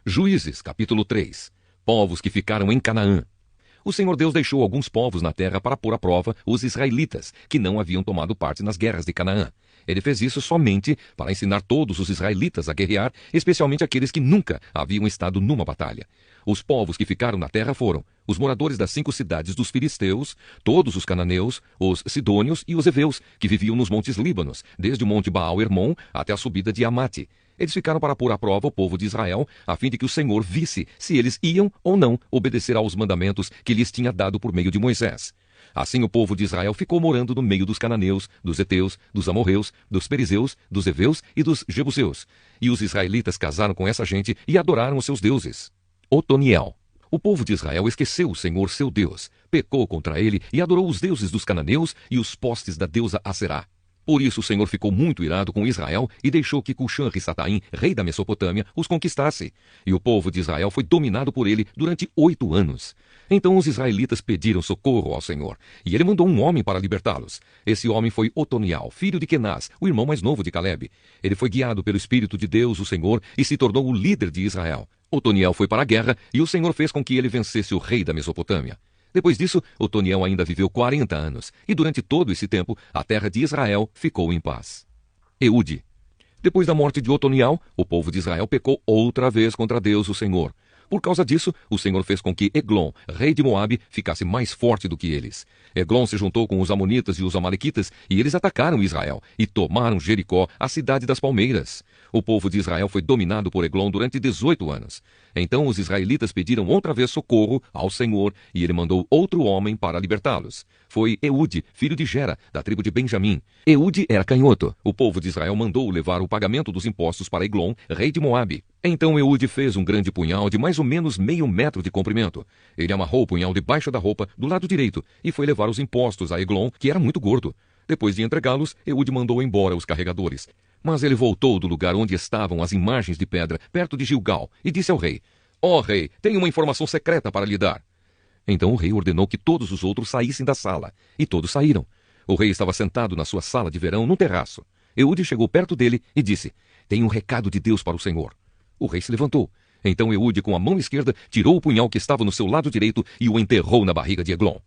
Juízes, capítulo 3. Povos que ficaram em Canaã. O Senhor Deus deixou alguns povos na terra para pôr à prova os israelitas, que não haviam tomado parte nas guerras de Canaã. Ele fez isso somente para ensinar todos os israelitas a guerrear, especialmente aqueles que nunca haviam estado numa batalha. Os povos que ficaram na terra foram os moradores das 5 cidades dos filisteus, todos os cananeus, os sidônios e os heveus, que viviam nos montes Líbanos, desde o monte Baal-Hermon até a subida de Amate. Eles ficaram para pôr à prova o povo de Israel, a fim de que o Senhor visse se eles iam ou não obedecer aos mandamentos que lhes tinha dado por meio de Moisés. Assim o povo de Israel ficou morando no meio dos cananeus, dos heteus, dos amorreus, dos perizeus, dos heveus e dos jebuseus. E os israelitas casaram com essa gente e adoraram os seus deuses. Otoniel. O povo de Israel esqueceu o Senhor seu Deus, pecou contra ele e adorou os deuses dos cananeus e os postes da deusa Aserá. Por isso o Senhor ficou muito irado com Israel e deixou que Cuxã-Risataim, rei da Mesopotâmia, os conquistasse. E o povo de Israel foi dominado por ele durante 8 anos. Então os israelitas pediram socorro ao Senhor, e ele mandou um homem para libertá-los. Esse homem foi Otoniel, filho de Kenaz, o irmão mais novo de Calebe. Ele foi guiado pelo Espírito de Deus, o Senhor, e se tornou o líder de Israel. Otoniel foi para a guerra, e o Senhor fez com que ele vencesse o rei da Mesopotâmia. Depois disso, Otoniel ainda viveu 40 anos, e durante todo esse tempo, a terra de Israel ficou em paz. Eude. Depois da morte de Otoniel, o povo de Israel pecou outra vez contra Deus, o Senhor. Por causa disso, o Senhor fez com que Eglon, rei de Moabe, ficasse mais forte do que eles. Eglon se juntou com os amonitas e os amalequitas, e eles atacaram Israel, e tomaram Jericó, a cidade das palmeiras. O povo de Israel foi dominado por Eglon durante 18 anos. Então os israelitas pediram outra vez socorro ao Senhor, e ele mandou outro homem para libertá-los. Foi Eude, filho de Gera, da tribo de Benjamim. Eude era canhoto. O povo de Israel mandou levar o pagamento dos impostos para Eglon, rei de Moabe. Então Eude fez um grande punhal de mais ou menos meio metro de comprimento. Ele amarrou o punhal debaixo da roupa, do lado direito, e foi levar os impostos a Eglon, que era muito gordo. Depois de entregá-los, Eude mandou embora os carregadores. Mas ele voltou do lugar onde estavam as imagens de pedra, perto de Gilgal, e disse ao rei: Ó rei, tenho uma informação secreta para lhe dar. Então o rei ordenou que todos os outros saíssem da sala, e todos saíram. O rei estava sentado na sua sala de verão, no terraço. Eude chegou perto dele e disse: Tenho um recado de Deus para o Senhor. O rei se levantou. Então Eude, com a mão esquerda, tirou o punhal que estava no seu lado direito e o enterrou na barriga de Eglon.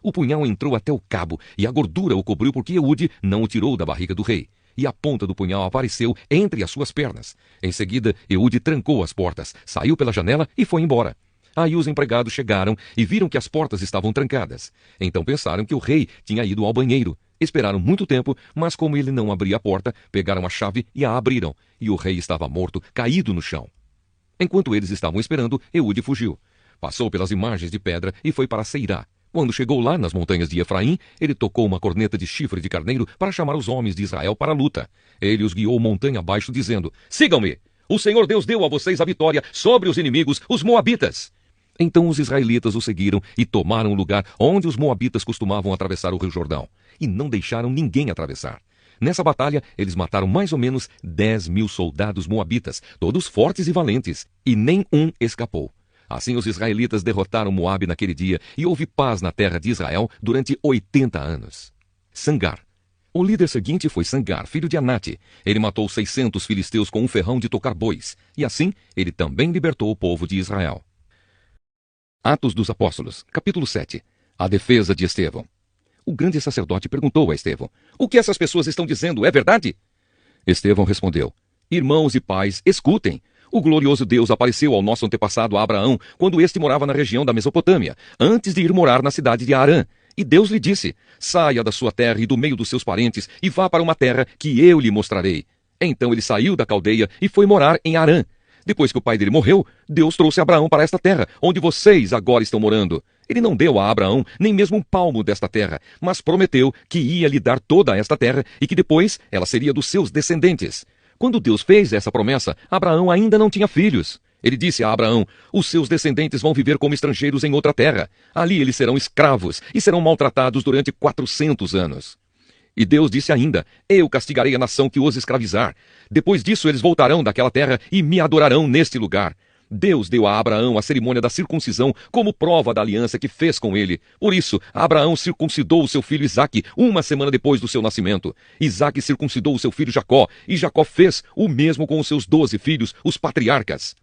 O punhal entrou até o cabo, e a gordura o cobriu porque Eude não o tirou da barriga do rei. E a ponta do punhal apareceu entre as suas pernas. Em seguida, Eude trancou as portas, saiu pela janela e foi embora. Aí os empregados chegaram e viram que as portas estavam trancadas. Então pensaram que o rei tinha ido ao banheiro. Esperaram muito tempo, mas como ele não abria a porta, pegaram a chave e a abriram. E o rei estava morto, caído no chão. Enquanto eles estavam esperando, Eude fugiu. Passou pelas imagens de pedra e foi para Seirá. Quando chegou lá nas montanhas de Efraim, ele tocou uma corneta de chifre de carneiro para chamar os homens de Israel para a luta. Ele os guiou montanha abaixo, dizendo: Sigam-me! O Senhor Deus deu a vocês a vitória sobre os inimigos, os moabitas. Então os israelitas o seguiram e tomaram o lugar onde os moabitas costumavam atravessar o rio Jordão. E não deixaram ninguém atravessar. Nessa batalha, eles mataram mais ou menos 10.000 soldados moabitas, todos fortes e valentes, e nem um escapou. Assim os israelitas derrotaram Moabe naquele dia, e houve paz na terra de Israel durante 80 anos. Sangar. O líder seguinte foi Sangar, filho de Anate. Ele matou 600 filisteus com um ferrão de tocar bois, e assim ele também libertou o povo de Israel. Atos dos Apóstolos, capítulo 7. A defesa de Estevão. O grande sacerdote perguntou a Estevão: O que essas pessoas estão dizendo é verdade? Estevão respondeu: Irmãos e pais, escutem. O glorioso Deus apareceu ao nosso antepassado Abraão quando este morava na região da Mesopotâmia, antes de ir morar na cidade de Harã. E Deus lhe disse: Saia da sua terra e do meio dos seus parentes e vá para uma terra que eu lhe mostrarei. Então ele saiu da caldeia e foi morar em Harã. Depois que o pai dele morreu, Deus trouxe Abraão para esta terra, onde vocês agora estão morando. Ele não deu a Abraão nem mesmo um palmo desta terra, mas prometeu que ia lhe dar toda esta terra e que depois ela seria dos seus descendentes. Quando Deus fez essa promessa, Abraão ainda não tinha filhos. Ele disse a Abraão: Os seus descendentes vão viver como estrangeiros em outra terra. Ali eles serão escravos e serão maltratados durante 400 anos. E Deus disse ainda: Eu castigarei a nação que os escravizar. Depois disso eles voltarão daquela terra e me adorarão neste lugar. Deus deu a Abraão a cerimônia da circuncisão como prova da aliança que fez com ele. Por isso, Abraão circuncidou o seu filho Isaque 1 semana depois do seu nascimento. Isaque circuncidou o seu filho Jacó, e Jacó fez o mesmo com os seus 12 filhos, os patriarcas.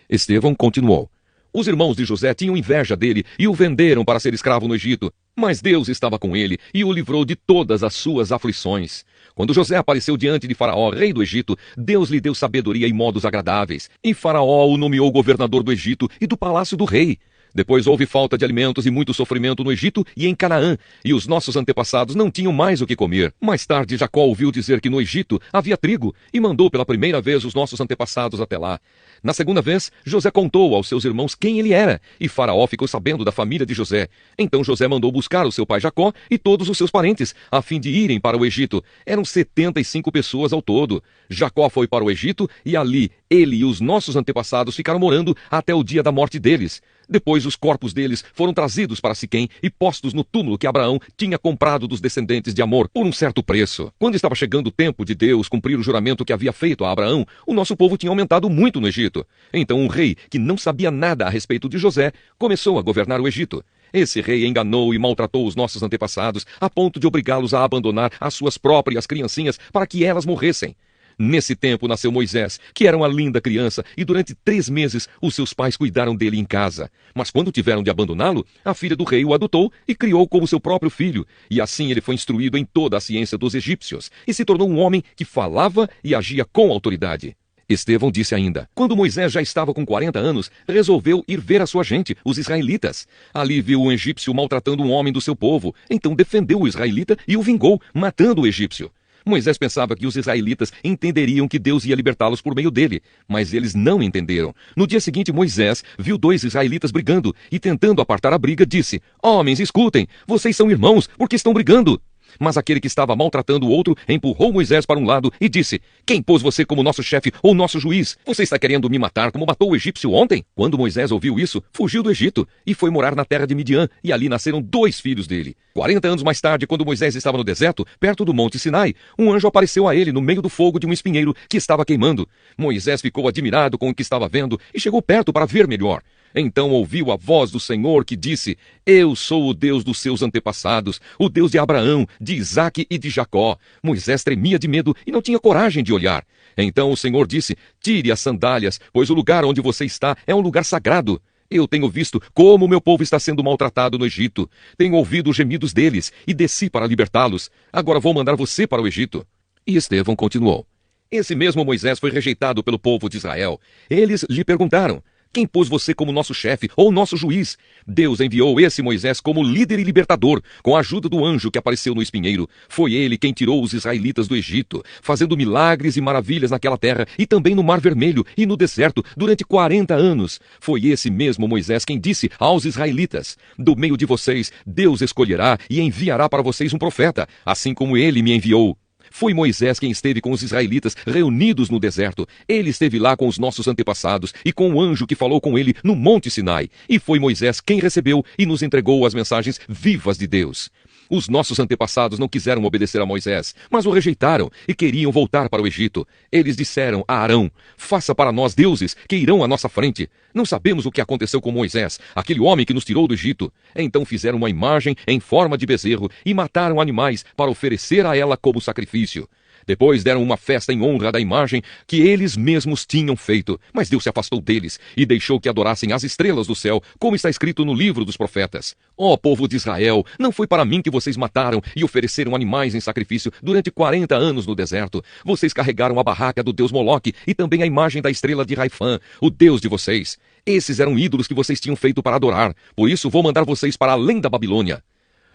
Estevão continuou: Os irmãos de José tinham inveja dele e o venderam para ser escravo no Egito. Mas Deus estava com ele e o livrou de todas as suas aflições. Quando José apareceu diante de Faraó, rei do Egito, Deus lhe deu sabedoria e modos agradáveis. E Faraó o nomeou governador do Egito e do palácio do rei. Depois houve falta de alimentos e muito sofrimento no Egito e em Canaã, e os nossos antepassados não tinham mais o que comer. Mais tarde, Jacó ouviu dizer que no Egito havia trigo e mandou pela primeira vez os nossos antepassados até lá. Na segunda vez, José contou aos seus irmãos quem ele era, e Faraó ficou sabendo da família de José. Então José mandou buscar o seu pai Jacó e todos os seus parentes, a fim de irem para o Egito. Eram 75 pessoas ao todo. Jacó foi para o Egito e ali ele e os nossos antepassados ficaram morando até o dia da morte deles. Depois os corpos deles foram trazidos para Siquém e postos no túmulo que Abraão tinha comprado dos descendentes de Amor por um certo preço. Quando estava chegando o tempo de Deus cumprir o juramento que havia feito a Abraão, o nosso povo tinha aumentado muito no Egito. Então um rei, que não sabia nada a respeito de José, começou a governar o Egito. Esse rei enganou e maltratou os nossos antepassados, a ponto de obrigá-los a abandonar as suas próprias criancinhas para que elas morressem. Nesse tempo nasceu Moisés, que era uma linda criança, e durante 3 meses os seus pais cuidaram dele em casa. Mas quando tiveram de abandoná-lo, a filha do rei o adotou e criou como seu próprio filho. E assim ele foi instruído em toda a ciência dos egípcios, e se tornou um homem que falava e agia com autoridade. Estevão disse ainda: Quando Moisés já estava com 40 anos, resolveu ir ver a sua gente, os israelitas. Ali viu um egípcio maltratando um homem do seu povo, então defendeu o israelita e o vingou, matando o egípcio. Moisés pensava que os israelitas entenderiam que Deus ia libertá-los por meio dele, mas eles não entenderam. No dia seguinte, Moisés viu 2 israelitas brigando e, tentando apartar a briga, disse: Homens, escutem, vocês são irmãos, porque estão brigando? Mas aquele que estava maltratando o outro empurrou Moisés para um lado e disse: Quem pôs você como nosso chefe ou nosso juiz? Você está querendo me matar como matou o egípcio ontem? Quando Moisés ouviu isso, fugiu do Egito e foi morar na terra de Midian, e ali nasceram 2 filhos dele. 40 anos mais tarde, quando Moisés estava no deserto, perto do monte Sinai, um anjo apareceu a ele no meio do fogo de um espinheiro que estava queimando. Moisés ficou admirado com o que estava vendo e chegou perto para ver melhor. Então ouviu a voz do Senhor que disse: Eu sou o Deus dos seus antepassados, o Deus de Abraão, de Isaque e de Jacó. Moisés tremia de medo e não tinha coragem de olhar. Então o Senhor disse: Tire as sandálias, pois o lugar onde você está é um lugar sagrado. Eu tenho visto como o meu povo está sendo maltratado no Egito. Tenho ouvido os gemidos deles e desci para libertá-los. Agora vou mandar você para o Egito. E Estevão continuou: Esse mesmo Moisés foi rejeitado pelo povo de Israel. Eles lhe perguntaram: Quem pôs você como nosso chefe ou nosso juiz? Deus enviou esse Moisés como líder e libertador, com a ajuda do anjo que apareceu no espinheiro. Foi ele quem tirou os israelitas do Egito, fazendo milagres e maravilhas naquela terra e também no Mar Vermelho e no deserto durante 40 anos. Foi esse mesmo Moisés quem disse aos israelitas: Do meio de vocês, Deus escolherá e enviará para vocês um profeta, assim como ele me enviou. Foi Moisés quem esteve com os israelitas reunidos no deserto. Ele esteve lá com os nossos antepassados e com o anjo que falou com ele no Monte Sinai. E foi Moisés quem recebeu e nos entregou as mensagens vivas de Deus. Os nossos antepassados não quiseram obedecer a Moisés, mas o rejeitaram e queriam voltar para o Egito. Eles disseram a Arão: Faça para nós deuses que irão à nossa frente. Não sabemos o que aconteceu com Moisés, aquele homem que nos tirou do Egito. Então fizeram uma imagem em forma de bezerro e mataram animais para oferecer a ela como sacrifício. Depois deram uma festa em honra da imagem que eles mesmos tinham feito. Mas Deus se afastou deles e deixou que adorassem as estrelas do céu, como está escrito no livro dos profetas. Ó povo de Israel, não foi para mim que vocês mataram e ofereceram animais em sacrifício durante 40 anos no deserto. Vocês carregaram a barraca do deus Moloque e também a imagem da estrela de Raifã, o deus de vocês. Esses eram ídolos que vocês tinham feito para adorar. Por isso vou mandar vocês para além da Babilônia.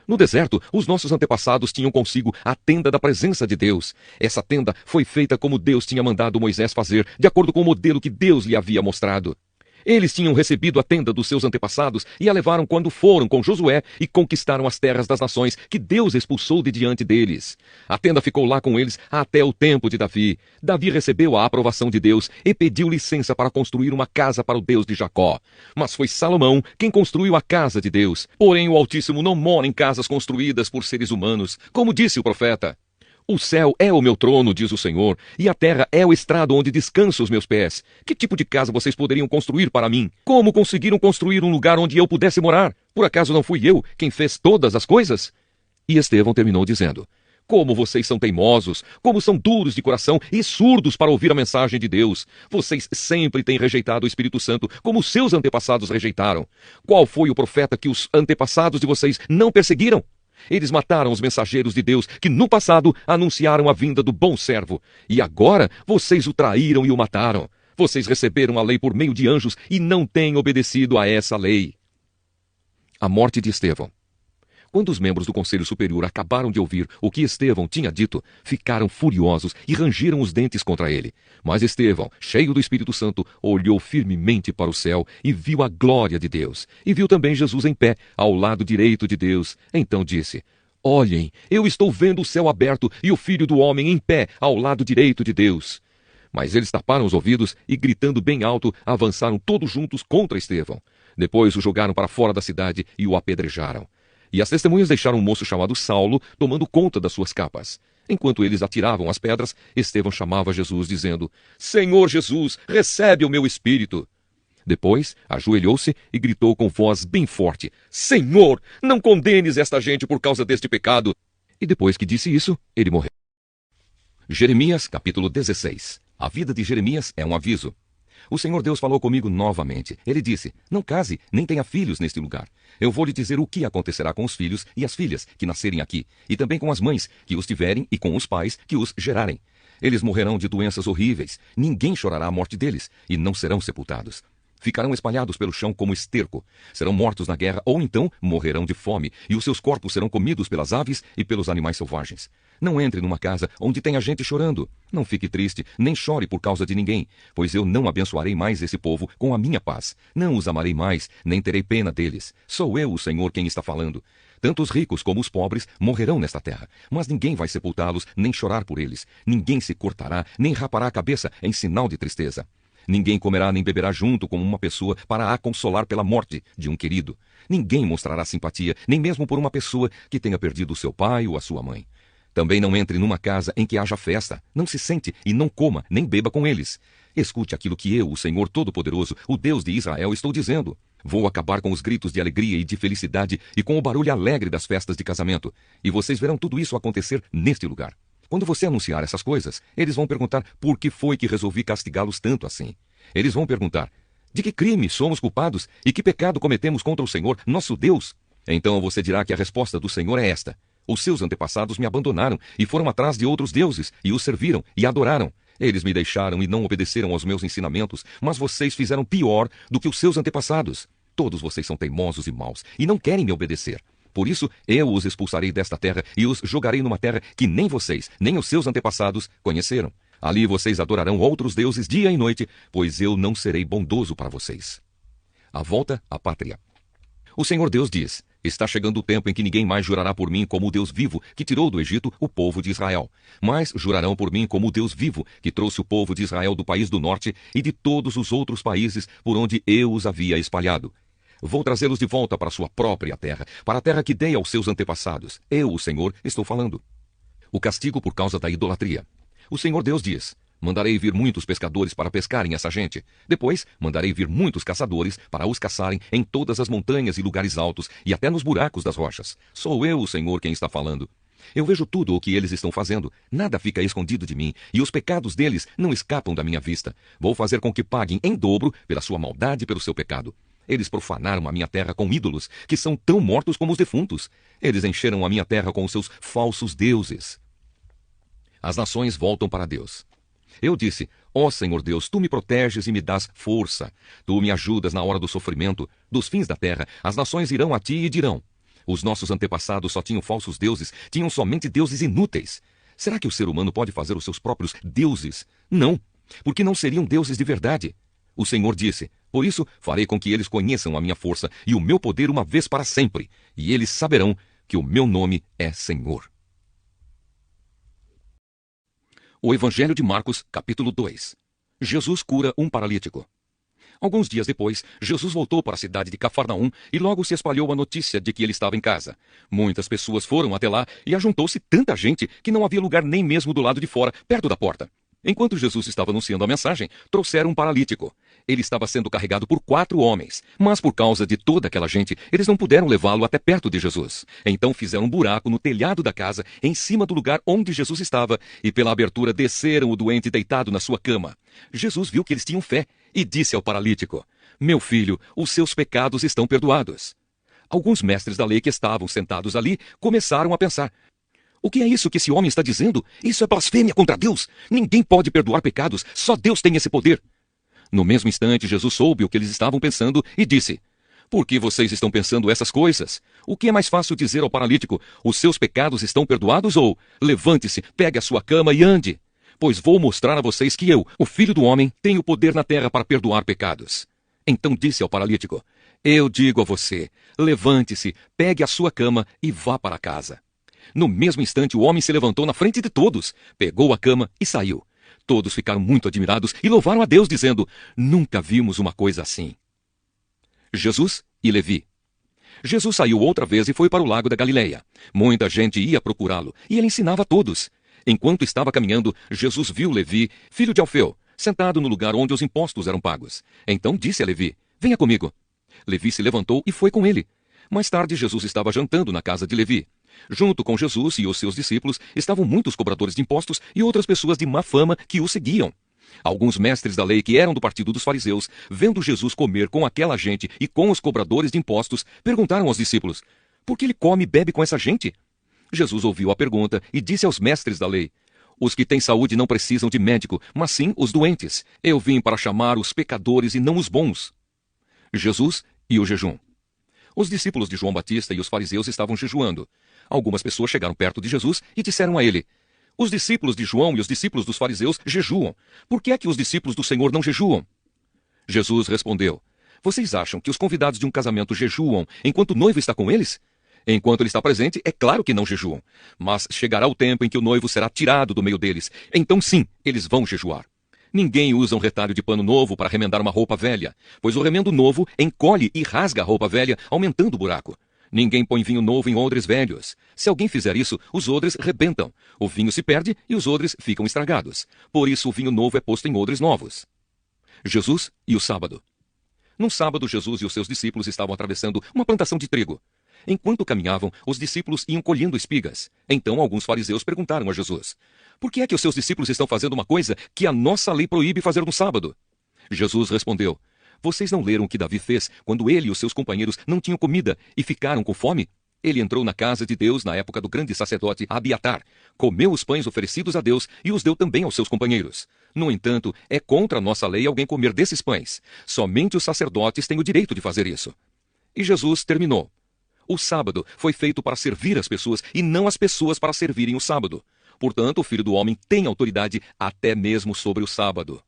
No deserto, os nossos antepassados tinham consigo a tenda da presença de Deus. Essa tenda foi feita como Deus tinha mandado Moisés fazer, de acordo com o modelo que Deus lhe havia mostrado. Eles tinham recebido a tenda dos seus antepassados e a levaram quando foram com Josué e conquistaram as terras das nações que Deus expulsou de diante deles. A tenda ficou lá com eles até o tempo de Davi. Davi recebeu a aprovação de Deus e pediu licença para construir uma casa para o Deus de Jacó. Mas foi Salomão quem construiu a casa de Deus. Porém, o Altíssimo não mora em casas construídas por seres humanos, como disse o profeta. O céu é o meu trono, diz o Senhor, e a terra é o estrado onde descansam os meus pés. Que tipo de casa vocês poderiam construir para mim? Como conseguiram construir um lugar onde eu pudesse morar? Por acaso não fui eu quem fez todas as coisas? E Estevão terminou dizendo: Como vocês são teimosos, como são duros de coração e surdos para ouvir a mensagem de Deus. Vocês sempre têm rejeitado o Espírito Santo, como seus antepassados rejeitaram. Qual foi o profeta que os antepassados de vocês não perseguiram? Eles mataram os mensageiros de Deus que no passado anunciaram a vinda do bom servo. E agora vocês o traíram e o mataram. Vocês receberam a lei por meio de anjos e não têm obedecido a essa lei. A morte de Estevão. Quando os membros do Conselho Superior acabaram de ouvir o que Estevão tinha dito, ficaram furiosos e rangiram os dentes contra ele. Mas Estevão, cheio do Espírito Santo, olhou firmemente para o céu e viu a glória de Deus. E viu também Jesus em pé, ao lado direito de Deus. Então disse: Olhem, eu estou vendo o céu aberto e o Filho do Homem em pé, ao lado direito de Deus. Mas eles taparam os ouvidos e, gritando bem alto, avançaram todos juntos contra Estevão. Depois o jogaram para fora da cidade e o apedrejaram. E as testemunhas deixaram um moço chamado Saulo tomando conta das suas capas. Enquanto eles atiravam as pedras, Estevão chamava Jesus, dizendo: Senhor Jesus, recebe o meu espírito. Depois, ajoelhou-se e gritou com voz bem forte: Senhor, não condenes esta gente por causa deste pecado. E depois que disse isso, ele morreu. Jeremias, capítulo 16. A vida de Jeremias é um aviso. O Senhor Deus falou comigo novamente. Ele disse: Não case, nem tenha filhos neste lugar. Eu vou lhe dizer o que acontecerá com os filhos e as filhas que nascerem aqui, e também com as mães que os tiverem e com os pais que os gerarem. Eles morrerão de doenças horríveis. Ninguém chorará a morte deles, e não serão sepultados. Ficarão espalhados pelo chão como esterco. Serão mortos na guerra ou então morrerão de fome, e os seus corpos serão comidos pelas aves e pelos animais selvagens. Não entre numa casa onde tenha gente chorando. Não fique triste, nem chore por causa de ninguém, pois eu não abençoarei mais esse povo com a minha paz. Não os amarei mais, nem terei pena deles. Sou eu, o Senhor, quem está falando. Tanto os ricos como os pobres morrerão nesta terra, mas ninguém vai sepultá-los, nem chorar por eles. Ninguém se cortará, nem rapará a cabeça em sinal de tristeza. Ninguém comerá nem beberá junto com uma pessoa para a consolar pela morte de um querido. Ninguém mostrará simpatia, nem mesmo por uma pessoa que tenha perdido o seu pai ou a sua mãe. Também não entre numa casa em que haja festa. Não se sente e não coma, nem beba com eles. Escute aquilo que eu, o Senhor Todo-Poderoso, o Deus de Israel, estou dizendo. Vou acabar com os gritos de alegria e de felicidade e com o barulho alegre das festas de casamento. E vocês verão tudo isso acontecer neste lugar. Quando você anunciar essas coisas, eles vão perguntar por que foi que resolvi castigá-los tanto assim. Eles vão perguntar: de que crime somos culpados e que pecado cometemos contra o Senhor, nosso Deus? Então você dirá que a resposta do Senhor é esta: os seus antepassados me abandonaram e foram atrás de outros deuses e os serviram e adoraram. Eles me deixaram e não obedeceram aos meus ensinamentos, mas vocês fizeram pior do que os seus antepassados. Todos vocês são teimosos e maus e não querem me obedecer. Por isso, eu os expulsarei desta terra e os jogarei numa terra que nem vocês, nem os seus antepassados conheceram. Ali vocês adorarão outros deuses dia e noite, pois eu não serei bondoso para vocês. A volta à pátria. O Senhor Deus diz: está chegando o tempo em que ninguém mais jurará por mim como o Deus vivo que tirou do Egito o povo de Israel, mas jurarão por mim como o Deus vivo que trouxe o povo de Israel do país do norte e de todos os outros países por onde eu os havia espalhado. Vou trazê-los de volta para sua própria terra, para a terra que dei aos seus antepassados. Eu, o Senhor, estou falando. O castigo por causa da idolatria. O Senhor Deus diz: mandarei vir muitos pescadores para pescarem essa gente. Depois, mandarei vir muitos caçadores para os caçarem em todas as montanhas e lugares altos e até nos buracos das rochas. Sou eu, o Senhor, quem está falando. Eu vejo tudo o que eles estão fazendo. Nada fica escondido de mim, e os pecados deles não escapam da minha vista. Vou fazer com que paguem em dobro pela sua maldade e pelo seu pecado. Eles profanaram a minha terra com ídolos, que são tão mortos como os defuntos. Eles encheram a minha terra com os seus falsos deuses. As nações voltam para Deus. Eu disse: ó Senhor Deus, tu me proteges e me dás força. Tu me ajudas na hora do sofrimento. Dos fins da terra, as nações irão a ti e dirão: os nossos antepassados só tinham falsos deuses, tinham somente deuses inúteis. Será que o ser humano pode fazer os seus próprios deuses? Não, porque não seriam deuses de verdade. O Senhor disse: por isso farei com que eles conheçam a minha força e o meu poder uma vez para sempre, e eles saberão que o meu nome é Senhor. O Evangelho de Marcos, capítulo 2. Jesus cura um paralítico. Alguns dias depois, Jesus voltou para a cidade de Cafarnaum e logo se espalhou a notícia de que ele estava em casa. Muitas pessoas foram até lá e ajuntou-se tanta gente que não havia lugar nem mesmo do lado de fora, perto da porta. Enquanto Jesus estava anunciando a mensagem, trouxeram um paralítico. Ele estava sendo carregado por 4 homens, mas por causa de toda aquela gente, eles não puderam levá-lo até perto de Jesus. Então fizeram um buraco no telhado da casa, em cima do lugar onde Jesus estava, e pela abertura desceram o doente deitado na sua cama. Jesus viu que eles tinham fé e disse ao paralítico: "Meu filho, os seus pecados estão perdoados." Alguns mestres da lei que estavam sentados ali começaram a pensar: "O que é isso que esse homem está dizendo? Isso é blasfêmia contra Deus! Ninguém pode perdoar pecados, só Deus tem esse poder." No mesmo instante, Jesus soube o que eles estavam pensando e disse: "Por que vocês estão pensando essas coisas? O que é mais fácil dizer ao paralítico: os seus pecados estão perdoados, ou levante-se, pegue a sua cama e ande? Pois vou mostrar a vocês que eu, o Filho do Homem, tenho poder na terra para perdoar pecados." Então disse ao paralítico: "Eu digo a você, levante-se, pegue a sua cama e vá para casa." No mesmo instante, o homem se levantou na frente de todos, pegou a cama e saiu. Todos ficaram muito admirados e louvaram a Deus, dizendo: "Nunca vimos uma coisa assim." Jesus e Levi. Jesus saiu outra vez e foi para o lago da Galileia. Muita gente ia procurá-lo, e ele ensinava a todos. Enquanto estava caminhando, Jesus viu Levi, filho de Alfeu, sentado no lugar onde os impostos eram pagos. Então disse a Levi: "Venha comigo." Levi se levantou e foi com ele. Mais tarde, Jesus estava jantando na casa de Levi. Junto com Jesus e os seus discípulos estavam muitos cobradores de impostos e outras pessoas de má fama que o seguiam. Alguns mestres da lei que eram do partido dos fariseus, vendo Jesus comer com aquela gente e com os cobradores de impostos, perguntaram aos discípulos: "Por que ele come e bebe com essa gente?" Jesus ouviu a pergunta e disse aos mestres da lei: "Os que têm saúde não precisam de médico, mas sim os doentes. Eu vim para chamar os pecadores e não os bons." Jesus e o jejum. Os discípulos de João Batista e os fariseus estavam jejuando. Algumas pessoas chegaram perto de Jesus e disseram a ele: "Os discípulos de João e os discípulos dos fariseus jejuam. Por que é que os discípulos do Senhor não jejuam?" Jesus respondeu: "Vocês acham que os convidados de um casamento jejuam enquanto o noivo está com eles? Enquanto ele está presente, é claro que não jejuam. Mas chegará o tempo em que o noivo será tirado do meio deles. Então sim, eles vão jejuar. Ninguém usa um retalho de pano novo para remendar uma roupa velha, pois o remendo novo encolhe e rasga a roupa velha, aumentando o buraco. Ninguém põe vinho novo em odres velhos. Se alguém fizer isso, os odres rebentam. O vinho se perde e os odres ficam estragados. Por isso o vinho novo é posto em odres novos." Jesus e o sábado. Num sábado, Jesus e os seus discípulos estavam atravessando uma plantação de trigo. Enquanto caminhavam, os discípulos iam colhendo espigas. Então alguns fariseus perguntaram a Jesus: "Por que é que os seus discípulos estão fazendo uma coisa que a nossa lei proíbe fazer no sábado?" Jesus respondeu: "Vocês não leram o que Davi fez quando ele e os seus companheiros não tinham comida e ficaram com fome? Ele entrou na casa de Deus na época do grande sacerdote Abiatar, comeu os pães oferecidos a Deus e os deu também aos seus companheiros. No entanto, é contra a nossa lei alguém comer desses pães. Somente os sacerdotes têm o direito de fazer isso." E Jesus terminou: "O sábado foi feito para servir as pessoas e não as pessoas para servirem o sábado. Portanto, o Filho do Homem tem autoridade até mesmo sobre o sábado."